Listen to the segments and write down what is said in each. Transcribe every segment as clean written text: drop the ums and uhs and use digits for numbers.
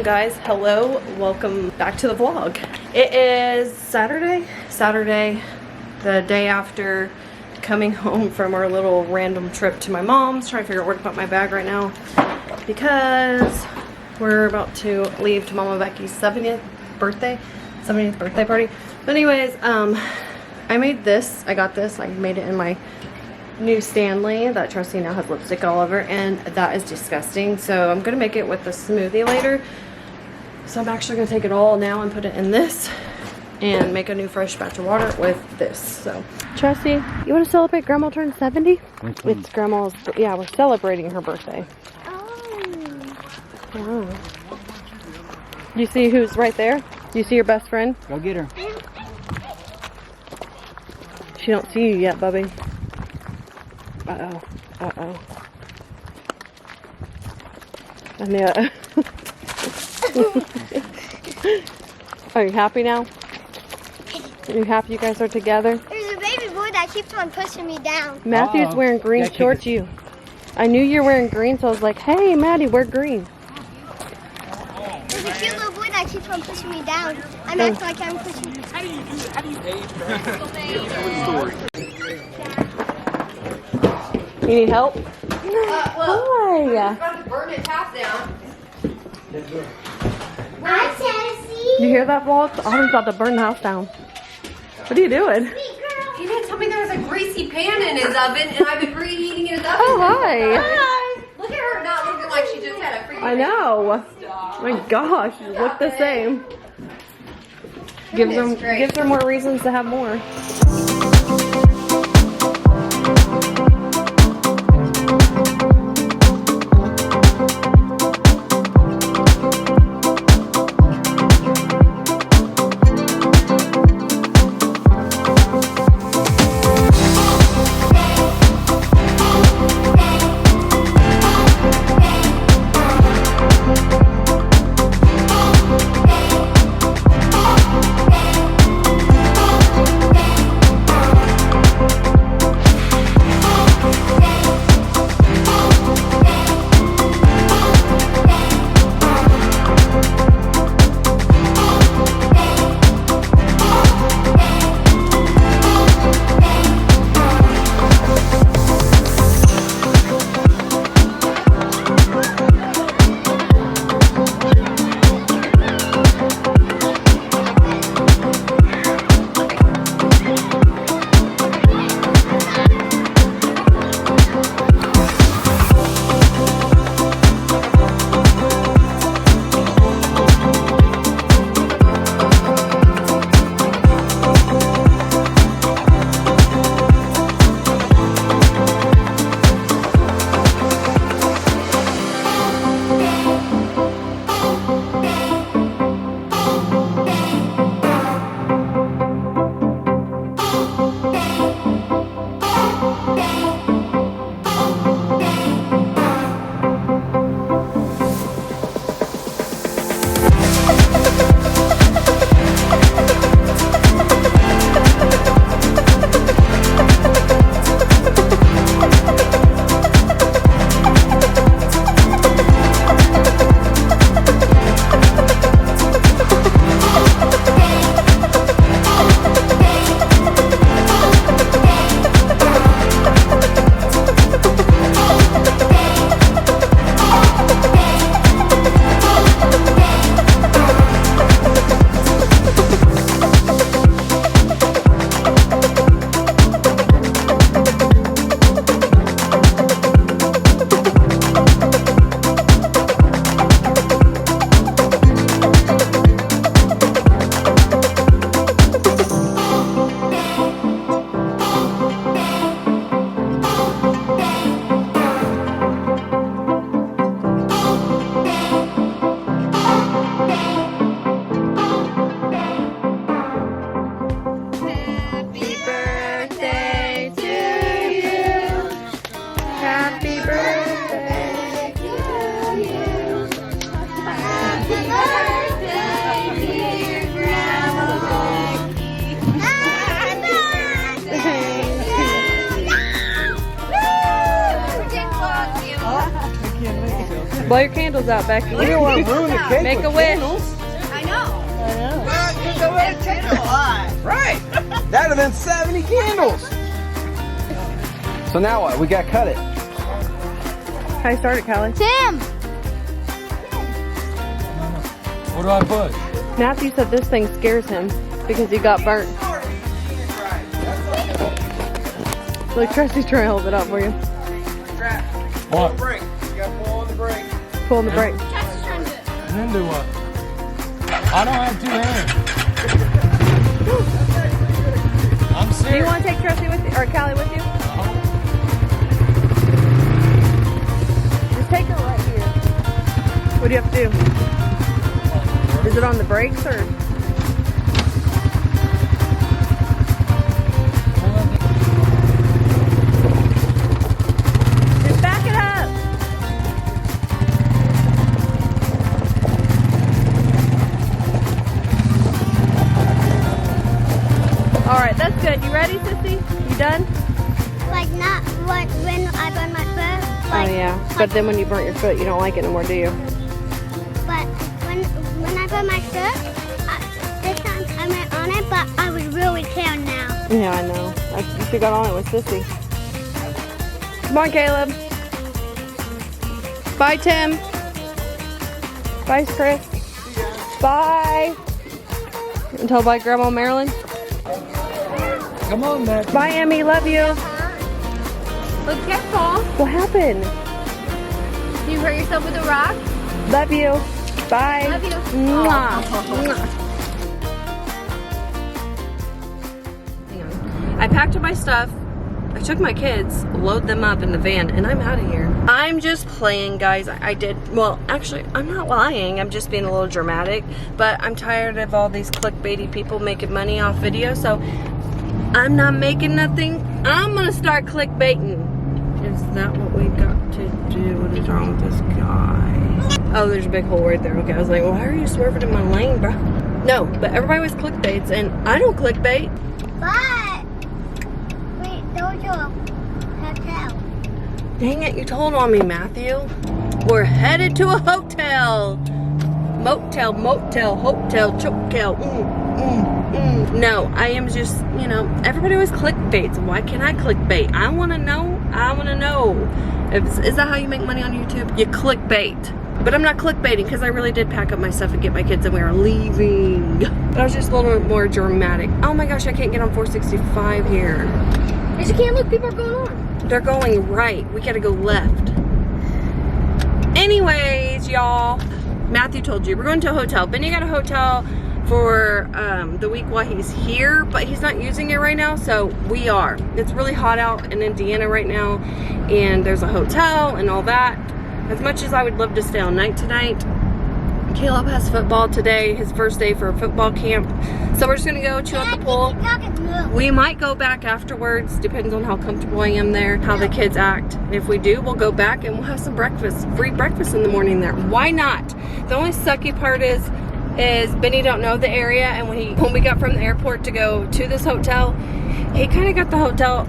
guys? Hello, welcome back to the vlog. It is Saturday, the day after coming home from our little random trip to my mom's. Trying to figure out where to put my bag right now because we're about to leave to Mama Becky's 70th birthday party. But anyways, I made this. I got this. I made it in my new Stanley that Trusty now has lipstick all over, and that is disgusting. So I'm gonna make it with the smoothie later. So I'm actually gonna take it all now and put it in this and make a new fresh batch of water with this. So Trusty, you want to celebrate Grandma turned 70? It's Grandma's, yeah, we're celebrating her birthday. Oh. You see who's right there? You see your best friend? Go get her. She don't see you yet, Bubby. Uh-oh. Uh-oh. I knew it. Are you happy now? Are you happy you guys are together? There's a baby boy that keeps on pushing me down. Matthew's wearing green shorts. You. I knew you were wearing green, so I was like, hey, Maddie, wear green. There's a cute little boy that keeps on pushing me down. I'm acting like I'm pushing you. How do you age, You need help? Well, Hi. I'm about to burn his house down. Hi, Chelsea. You hear that, vlog? Autumn's about to burn the house down. What are you doing? He didn't tell me there was a greasy pan in his oven, and I've been reheating his oven. Oh, hi. Hi. Look at her not looking like she just had a freaking. I know. My gosh, you look the same. Gives her more reasons to have more. Blow your candles out, Becky. You don't want to ruin the cake. Make with a wish. candles. I know. Well, you go ahead and take a lot. Right. That'd have been 70 candles. So now what? We gotta cut it. How you start it, Callie? Tim! What do I push? Matthew said this thing scares him because he got burnt. Like Tressy's trying to hold it up for you. What? Brake. You gotta pull on the brake. Pull on the brake. And then do what? I don't have 2 hands. I'm Do you serious. want to take Tressie with you, or Callie with you? Just take her right here. What do you have to do? Is it on the brakes or? Just back it up. All right, that's good. You ready, Sissy? You done? Like not what when I burn my foot. Like, Oh yeah. But then when you burnt your foot, you don't like it no more, do you? But when I burn my foot, this time I went on it, but I was really clear now. Yeah, I know. You should have got on it with Sissy. Come on, Caleb. Bye, Tim. Bye, Chris. Bye. And tell bye, Grandma Marilyn. Come on, Matt. Bye, Emmy. Love you. Look careful. What happened? You hurt yourself with a rock? Love you. Bye. Love you. Mwah. Mwah. Hang on. I packed up my stuff. I took my kids, load them up in the van, and I'm out of here. I'm just playing, guys. I did, well, actually, I'm not lying. I'm just being a little dramatic, but I'm tired of all these clickbaity people making money off video, so I'm not making nothing. I'm gonna start clickbaiting. Is that what we got to do? What is wrong with this guy? Oh, there's a big hole right there. Okay, I was like, why are you swerving in my lane, bro? No, but everybody was clickbaits, and I don't clickbait. But wait, those are hotel. Dang it, you told on me, Matthew. We're headed to a hotel. Motel, hotel, chokel. No, I am just, you know, everybody always clickbaits. Why can't I clickbait? I want to know. Is that how you make money on YouTube? You clickbait. But I'm not clickbaiting because I really did pack up my stuff and get my kids and we are leaving. But I was just a little bit more dramatic. Oh my gosh, I can't get on 465 here. Yes, you can't look. People are going on. They're going right. We gotta go left. Anyways, y'all, Matthew told you we're going to a hotel. Benny got a hotel for the week while he's here, but he's not using it right now, so we are. It's really hot out in Indiana right now, and there's a hotel and all that. As much as I would love to stay all night tonight, Caleb has football today, his first day for football camp. So we're just gonna go chill at the pool. We might go back afterwards, depends on how comfortable I am there, how the kids act. If we do, we'll go back and we'll have some breakfast, free breakfast in the morning there. Why not? The only sucky part is Benny don't know the area, and when we got from the airport to go to this hotel, he kind of got the hotel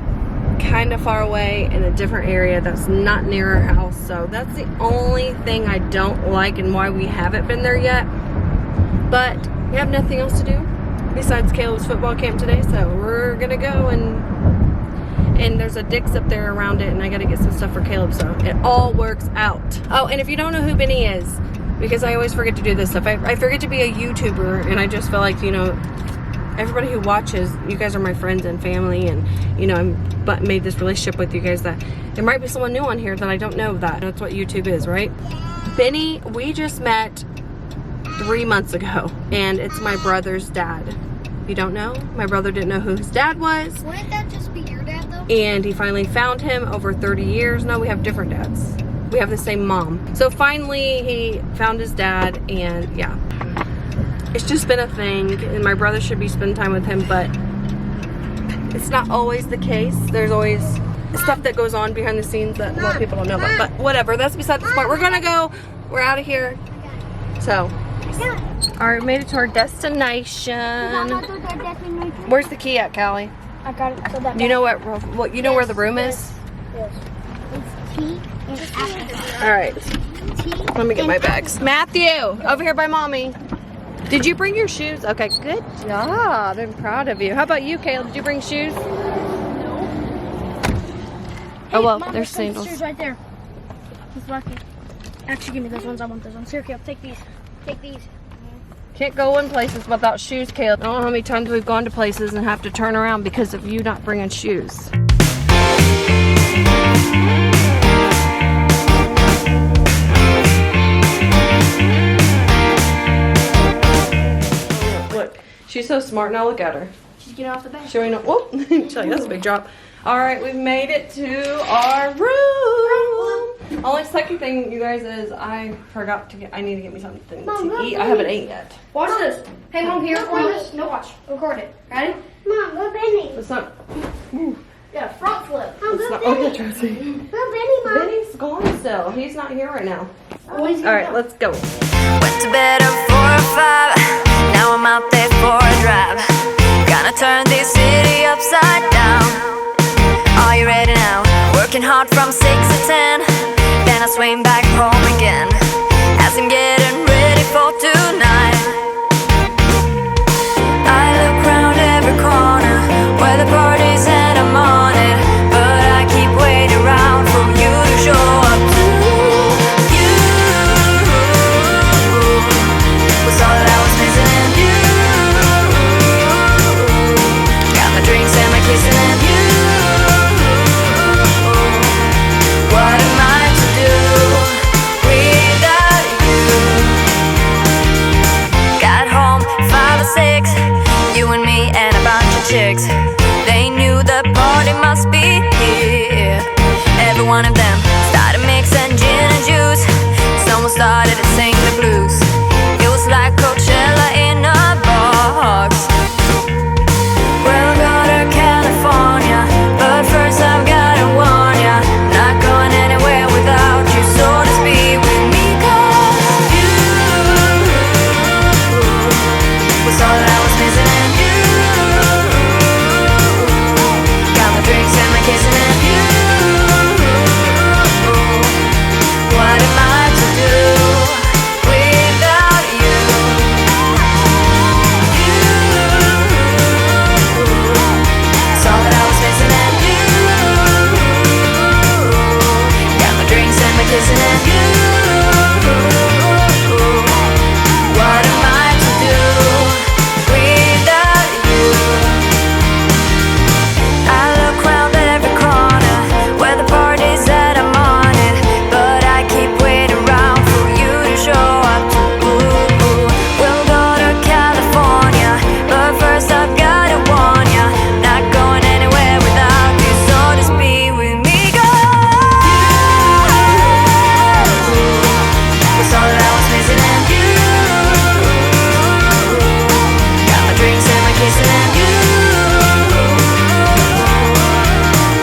kind of far away in a different area that's not near our house. So that's the only thing I don't like and why we haven't been there yet. But we have nothing else to do besides Caleb's football camp today, so we're gonna go and there's a Dick's up there around it, and I gotta get some stuff for Caleb, so it all works out. Oh, and if you don't know who Benny is, because I always forget to do this stuff, I forget to be a YouTuber, and I just feel like, you know, everybody who watches, you guys are my friends and family, and you know, I made this relationship with you guys that there might be someone new on here that I don't know that. That's what YouTube is, right? Benny, we just met 3 months ago, and it's my brother's dad. If you don't know, my brother didn't know who his dad was. Wouldn't that just be your dad though? And he finally found him over 30 years. No, we have different dads. We have the same mom. So finally he found his dad, and yeah. It's just been a thing, and my brother should be spending time with him, but it's not always the case. There's always stuff that goes on behind the scenes that a lot of people don't know about. But whatever, that's beside the point. We're gonna go. We're out of here. So, all right, made it to our destination. Where's the key at, Callie? I got it so that You know what? You know where the room is? Yes. It's T and after. All right. Let me get my bags. Matthew, over here by mommy. Did you bring your shoes? Okay, good job. I'm proud of you. How about you, Caleb? Did you bring shoes? No. Oh, well, Mom, there's sandals. Shoes right there. He's lucky. Actually, give me those ones. I want those ones. Here, Caleb, take these. Take these. Can't go in places without shoes, Caleb. I don't know how many times we've gone to places and have to turn around because of you not bringing shoes. Look, she's so smart now. Look at her. She's getting off the bed. Showing up. Whoop. Chilly, that's a big drop. All right, we've made it to our room. Only second thing, you guys, is I forgot to get. I need to get me something to eat. I haven't ate yet. Watch this. Hey, Mom, here. Watch. No, watch. Record it. Ready? Mom, go Benny. It's not. Yeah, front flip. Mom, It's go not. Benny. Oh, Tracy. Go Benny, Mom. Benny's gone still. He's not here right now. Oh, he's All right, let's go. Went to bed at 4 or 5. Now I'm out there for a drive. Gonna turn this city upside down. Are you ready now? Working hard from 6 to 10. Then I swing back home again as I'm getting ready for tonight. I look round every corner where the party's and I'm on it, but I keep waiting around for you to show up too. You was all that I was missing in you. Got my drinks and my kissing and you. What am I to do without you? Got home 5 or 6, you and me and a bunch of chicks. They knew the party must be here. Every one of them started mixing gin and juice. Someone started to sing the blues. It was like Coachella in a box. We'll go to California, but first I've gotta warn ya, not going anywhere without you, so just be with me, 'cause you was all that I was missing in you. Got my drinks and my kissing and you. What am I to do without you? It's all that I was missing and you. Got my drinks and my kissing and you. What am I to do without you? I look round every corner where the party's at, I'm on it, but I keep waiting around for you to show up too. We'll go to California, but first I've gotta warn ya, not going anywhere without you, so just be with me, girl. Was all that I was missing and you. Got my drinks and my kissing and you.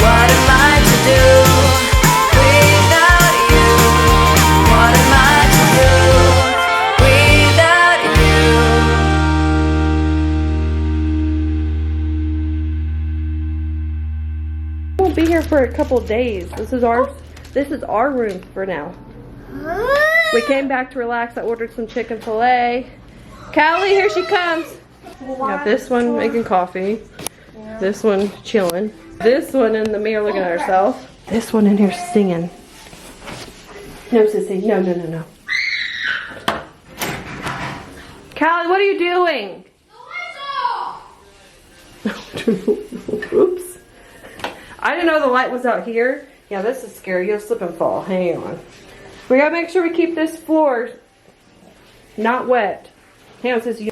What am I to do without you? What am I to do without you? We'll be here for a couple days. This is our room for now. We came back to relax. I ordered some chicken filet. Callie, here she comes. Got this one making coffee. This one chilling. This one in the mirror looking at herself. This one in here singing. No, sissy. No, no, no, no. Callie, what are you doing? Oops. I didn't know the light was out here. Yeah, this is scary. You'll slip and fall. Hang on. We gotta make sure we keep this floor not wet. Hang on, sissy.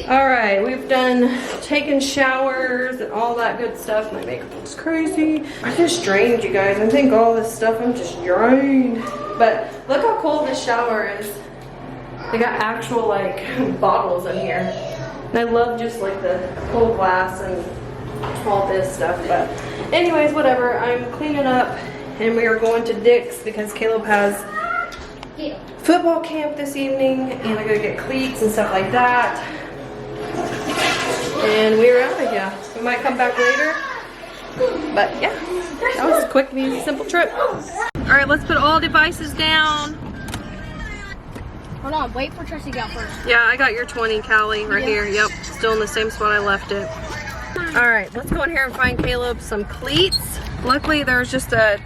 Alright, we've done taken showers and all that good stuff. My makeup looks crazy. I'm just drained, you guys. I think all this stuff, I'm just drained. But look how cool this shower is. They got actual like bottles in here. And I love just like the cold glass and all this stuff. But anyways, whatever. I'm cleaning up and we are going to Dick's because Caleb has football camp this evening and I gotta get cleats and stuff like that. And we're out of here. We might come back later. But yeah, that was a quick and easy, simple trip. All right, let's put all devices down. Hold on, wait for Tristan to get out first. Yeah, I got your 20, Callie, right here. Yep, still in the same spot I left it. All right, let's go in here and find Caleb some cleats. Luckily, there's just a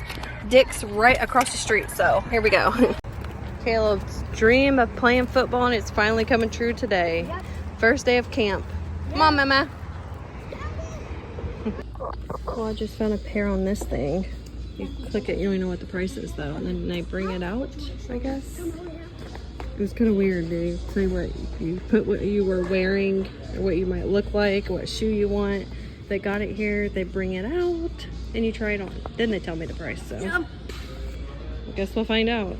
Dick's right across the street, so here we go. Caleb's dream of playing football, and it's finally coming true today. First day of camp. Come on, Mama. Well, I just found a pair on this thing. You click it, you don't even know what the price is though, and then they bring it out, I guess. It was kind of weird. They say what you put, what you were wearing, or what you might look like, what shoe you want. They got it here, they bring it out, and you try it on. Then they tell me the price, so I guess we'll find out.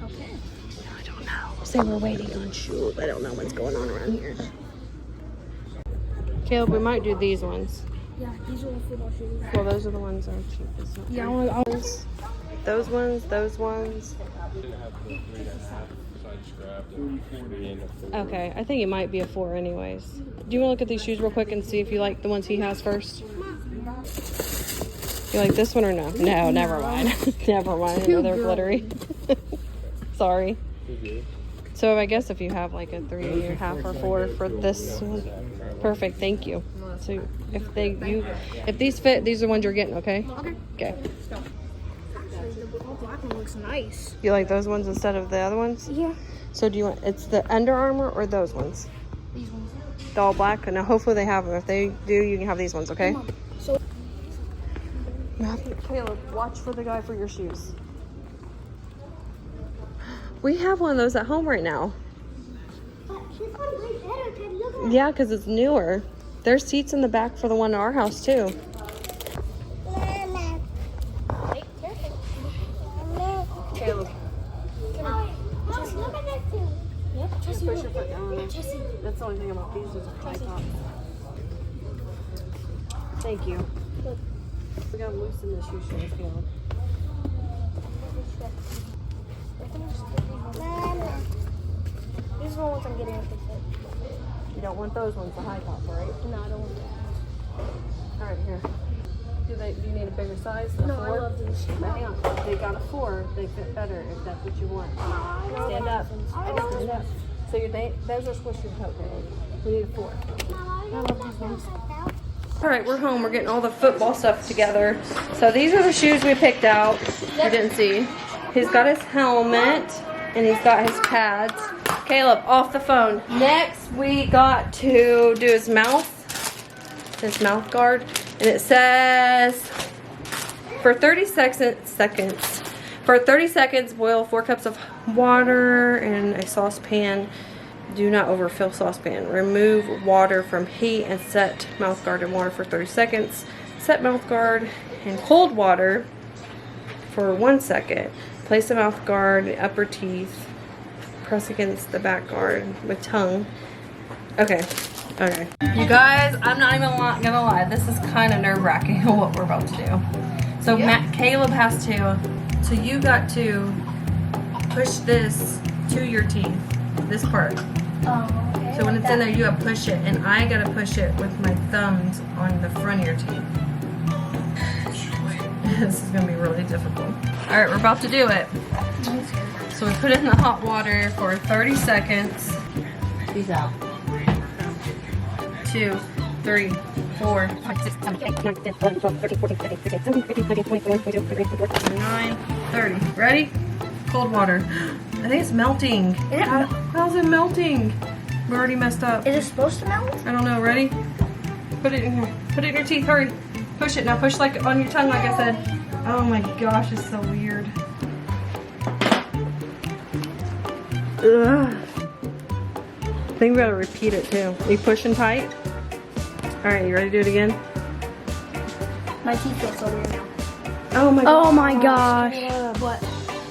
Okay. I don't know. Say we're waiting on shoes. I don't know what's going on around here. Caleb, we might do these ones. Yeah, these are the football shoes. Well, those are the ones that are cheapest. Yeah, I want those ones, those ones. Okay, I think it might be a 4 anyways. Do you want to look at these shoes real quick and see if you like the ones he has first? You like this one or no? No, never mind. Never mind. I know they're glittery. Sorry. So I guess if you have like a 3.5 or 4 for this one, perfect. Thank you. So if these fit, these are the ones you're getting. Okay. Okay. the black one looks nice. You like those ones instead of the other ones? Yeah. So do you want, it's the Under Armour or those ones? These ones. The all black? Now hopefully they have them. If they do, you can have these ones, okay? So Caleb, watch for the guy for your shoes. We have one of those at home right now. This one's way better, Ted. Look at Yeah, because it's newer. There's seats in the back for the one in our house too. Mama. Caleb, Just look at this too. push your foot down. That's the only thing about these is high top. Thank you. We gotta loosen the shoe strings, Caleb. Mama. these are the ones I'm getting with the fit. You don't want those ones, the high top, right? No, I don't want that. All right, here. Do you need a bigger size? No, I love these. Hang on. They got a 4. They fit better if that's what you want. Stand up. Stand up. So those are squishy coat days. We need a 4. All right, we're home. We're getting all the football stuff together. So these are the shoes we picked out. You didn't see. He's got his helmet and he's got his pads. Caleb, off the phone. Next, we got to do his mouth guard. And it says, for 30 seconds, boil 4 cups of water in a saucepan. Do not overfill saucepan. Remove water from heat and set mouth guard in water for 30 seconds. Set mouth guard in cold water for 1 second. Place the mouth guard in the upper teeth. Press against the back guard with tongue. Okay. Okay. You guys, I'm not even gonna lie. This is kind of nerve-wracking what we're about to do. So Caleb has to, so you got to push this to your teeth. This part. Oh, okay. So when it's in there, you gotta push it, and I gotta push it with my thumbs on the front of your teeth. This is gonna be really difficult. All right, we're about to do it. So we put it in the hot water for 30 seconds. Peace out. 2, 3, 4, 5, 6, 7, 8, 9, 10, 11, 12, 13, 14, 15, 16, 17, 18, 19, 20, 21, 22, 23, 24, 29, 30. Ready? Cold water. I think it's melting. How's it melting? We already messed up. Is it supposed to melt? I don't know. Ready? Put it in here. Put it in your teeth. Hurry. Push it. Now push like on your tongue like I said. Oh my gosh, it's so weird. Ugh. I think we gotta repeat it too. Are you pushing tight? Alright, you ready to do it again? My teeth feel so weird now. Oh my Oh my gosh. What?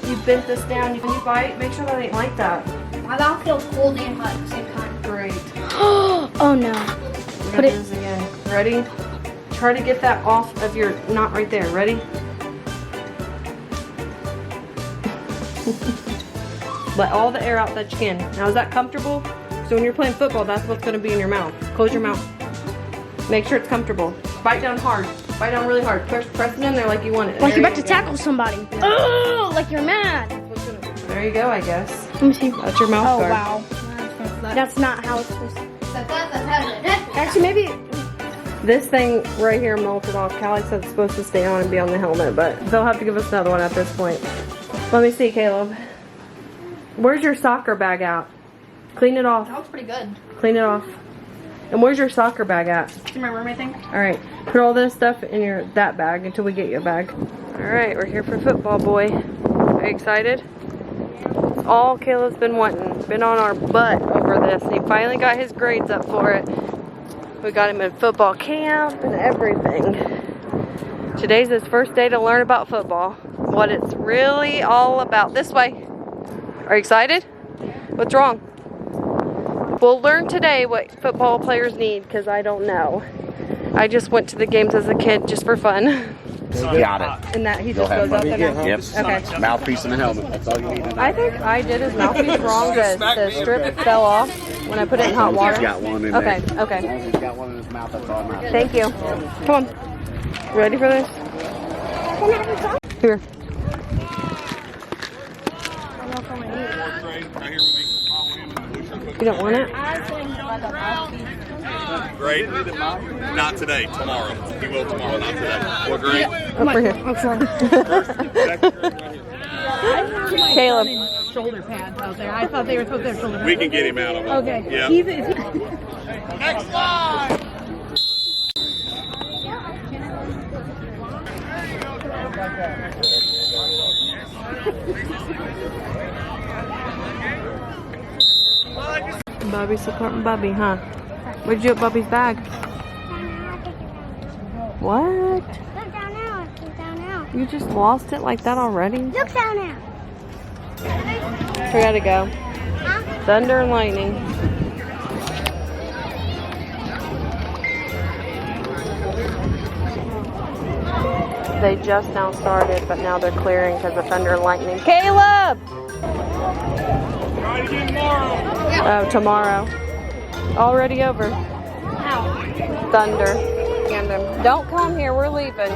You bent this down. You bite? Make sure that ain't like that. My mouth feels cold and hot at the same time. Great. Oh no. We're Put gonna it- do this again. Ready? Try to get that off of your, not right there. Ready? Let all the air out that you can. Now is that comfortable? So when you're playing football, that's what's gonna be in your mouth. Close your mouth. Make sure it's comfortable. Bite down hard. Bite down really hard. Press it in there like you want it. Like There you're about you to go. tackle somebody. Oh, like you're mad. There you go, I guess. Let me see. That's your mouth Oh, guard. wow. That's not how it's supposed to. Actually, maybe. This thing right here melted off. Callie said it's supposed to stay on and be on the helmet, but they'll have to give us another one at this point. Let me see, Caleb. Where's your soccer bag at? Clean it off. That looks pretty good. Clean it off. And where's your soccer bag at? It's in my room, I think. Alright, put all this stuff in that bag until we get you a bag. Alright, we're here for football, boy. Are you excited? It's all Caleb's been wanting. Been on our butt over this, and he finally got his grades up for it. We got him in football camp and everything. Today's his first day to learn about football. What it's really all about. This way. Are you excited? What's wrong? We'll learn today what football players need, because I don't know. I just went to the games as a kid just for fun. Got it. And that he just goes up there now? Yep. Okay. Mouthpiece and a helmet. That's all you need to know. I think I did his mouthpiece wrong. The strip fell off when I put it in hot water. He's got one in Okay, there. okay. As long as he's got one in his mouth, that's all matters. Thank you. Come on. Ready for this? Here. You don't want it? Great. Not today, tomorrow. He will tomorrow, not today. Well, great. Over here. Caleb. Shoulder pads out there. I thought they were supposed to have shoulder pads. We can get him out of it. Okay. Yeah. Next slide. Bobby's supporting Bobby, huh? Where'd you put Bobby's bag? What? Look down now. Look down now. You just lost it like that already? Look down now. We gotta go. Huh? Thunder and lightning. They just now started, but now they're clearing because of thunder and lightning. Caleb! Try it again tomorrow. Oh, tomorrow. Already over. Thunder. And don't come here. We're leaving.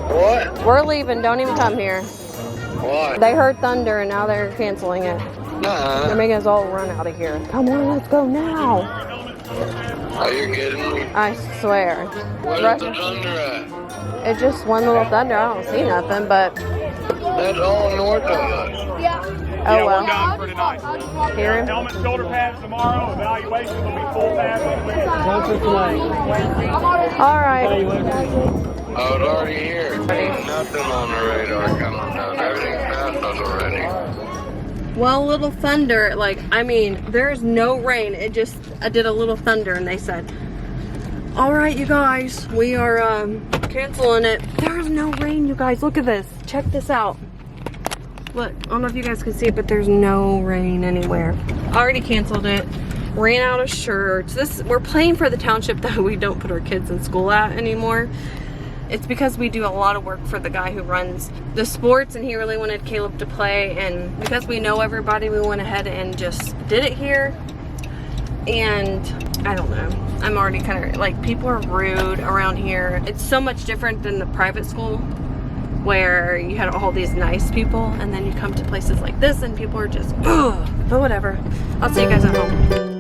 What? We're leaving. Don't even come here. What? They heard thunder and now they're canceling it. They're making us all run out of here. Come on, let's go now. Are you kidding me? I swear. Where's the thunder at? It's just one little thunder. I don't see nothing, but That's all north of us. oh We're well. done for tonight. Hear him? Helmet, shoulder pads tomorrow. Evaluation will be full pads on the All right. I was already here. Ain't nothing on the radar coming down. Everything's past us already. Well, little thunder, like, I mean, there's no rain. It just, I did a little thunder and they said, all right, you guys, we are canceling it. There's no rain, you guys. Look at this. Check this out. Look, I don't know if you guys can see it, but there's no rain anywhere. Already canceled it. Ran out of shirts. We're playing for the township that we don't put our kids in school at anymore. It's because we do a lot of work for the guy who runs the sports, and he really wanted Caleb to play, and because we know everybody, we went ahead and just did it here. And I don't know, I'm already kind of like, people are rude around here. It's so much different than the private school where you had all these nice people, and then you come to places like this and people are just, ugh. But whatever, I'll see you guys at home.